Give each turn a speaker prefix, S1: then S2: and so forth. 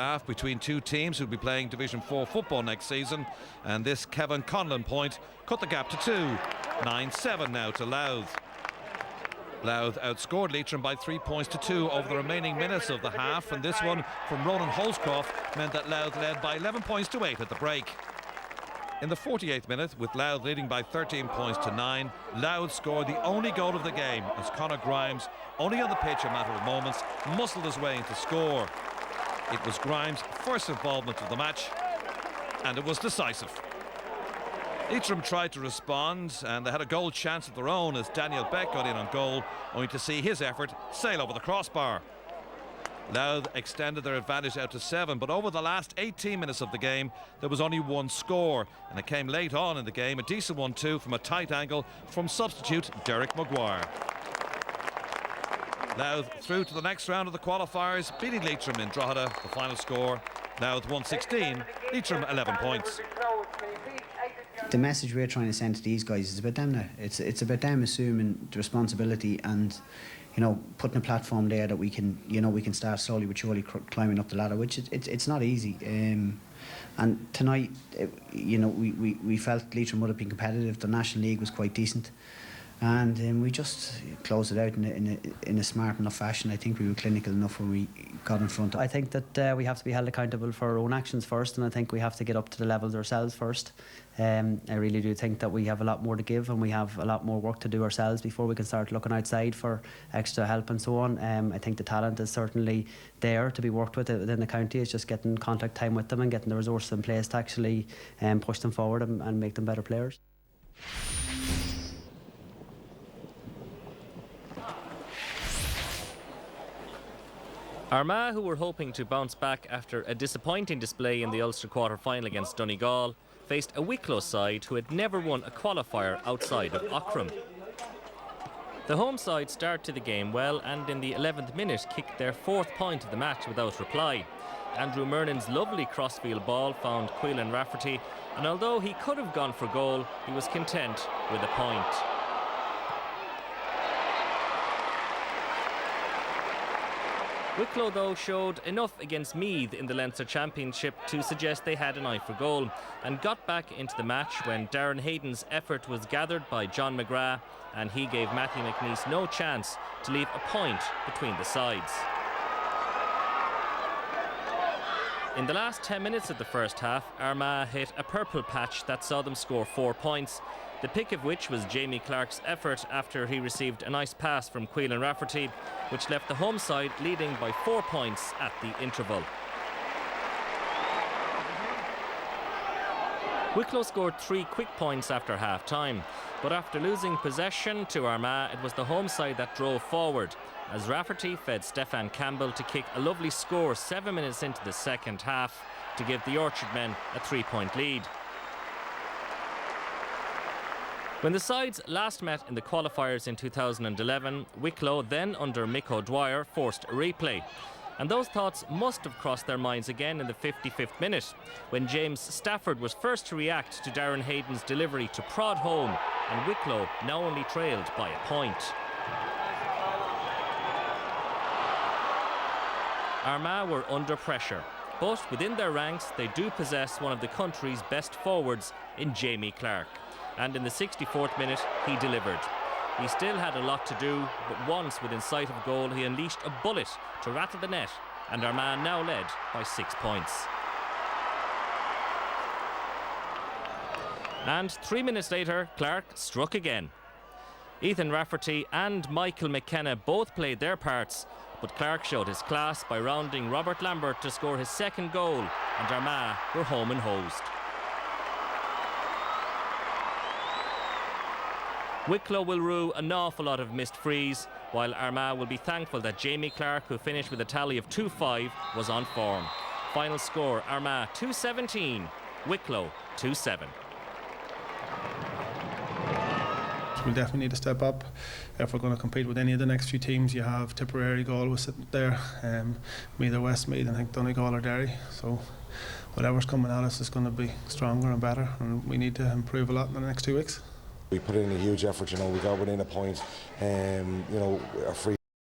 S1: half between two teams who'll be playing Division 4 football next season, and this Kevin Conlon point cut the gap to 2. 9-7 now to Louth. Louth outscored Leitrim by 3 points to 2 over the remaining minutes of the half, and this one from Ronan Holscroft meant that Louth led by 11 points to 8 at the break. In the 48th minute, with Louth leading by 13 points to 9, Louth scored the only goal of the game as Conor Grimes, only on the pitch a matter of moments, muscled his way into score. It was Grimes' first involvement of the match, and it was decisive. Leitrim tried to respond, and they had a goal chance of their own as Daniel Beck got in on goal, only to see his effort sail over the crossbar. Louth extended their advantage out to 7, but over the last 18 minutes of the game, there was only one score, and it came late on in the game, a decent one too, from a tight angle from substitute Derek Maguire. Louth through to the next round of the qualifiers, beating Leitrim in Drogheda. The final score, Louth 116, Leitrim 11 points.
S2: The message we're trying to send to these guys is about them now. It's about them assuming the responsibility and, you know, putting a platform there that we can, you know, we can start slowly but surely climbing up the ladder, which it's not easy. And tonight, you know, we felt Leitrim would have been competitive. The National League was quite decent. And we just closed it out in a smart enough fashion. I think we were clinical enough when we got in front.
S3: I think that we have to be held accountable for our own actions first, and I think we have to get up to the levels ourselves first. I really do think that we have a lot more to give, and we have a lot more work to do ourselves before we can start looking outside for extra help and so on. I think the talent is certainly there to be worked with within the county. It's just getting contact time with them and getting the resources in place to actually push them forward and make them better players.
S4: Armagh, who were hoping to bounce back after a disappointing display in the Ulster quarter-final against Donegal, faced a Wicklow side who had never won a qualifier outside of Aughrim. The home side started to the game well, and in the 11th minute kicked their 4th point of the match without reply. Andrew Mernan's lovely crossfield ball found Quillan Rafferty, and although he could have gone for goal, he was content with a point. Wicklow, though, showed enough against Meath in the Leinster Championship to suggest they had an eye for goal, and got back into the match when Darren Hayden's effort was gathered by John McGrath, and he gave Matthew McNeese no chance to leave a point between the sides. In the last 10 minutes of the first half, Armagh hit a purple patch that saw them score 4 points, the pick of which was Jamie Clark's effort after he received a nice pass from Quillan Rafferty, which left the home side leading by 4 points at the interval. Wicklow scored 3 quick points after half-time, but after losing possession to Armagh, it was the home side that drove forward, as Rafferty fed Stefan Campbell to kick a lovely score 7 minutes into the second half to give the Orchard men a 3-point lead. When the sides last met in the qualifiers in 2011, Wicklow, then under Mick O'Dwyer, forced a replay. And those thoughts must have crossed their minds again in the 55th minute, when James Stafford was first to react to Darren Hayden's delivery to prod home, and Wicklow now only trailed by a point. Armagh were under pressure, but within their ranks they do possess one of the country's best forwards in Jamie Clark. And in the 64th minute, he delivered. He still had a lot to do, but once within sight of goal, he unleashed a bullet to rattle the net, and Armagh now led by 6 points. And 3 minutes later, Clark struck again. Ethan Rafferty and Michael McKenna both played their parts, but Clark showed his class by rounding Robert Lambert to score his 2nd goal, and Armagh were home and hosed. Wicklow will rue an awful lot of missed frees, while Armagh will be thankful that Jamie Clark, who finished with a tally of 2-5, was on form. Final score, Armagh 2-17, Wicklow 2-7.
S5: We'll definitely need to step up if we're going to compete with any of the next few teams. You have Tipperary, Galway sitting there, Meath or Westmeath, and I think Donegal or Derry. So whatever's coming at us is going to be stronger and better, and we need to improve a lot in the next 2 weeks.
S6: We put in a huge effort, you know, we got within a point, you know, a free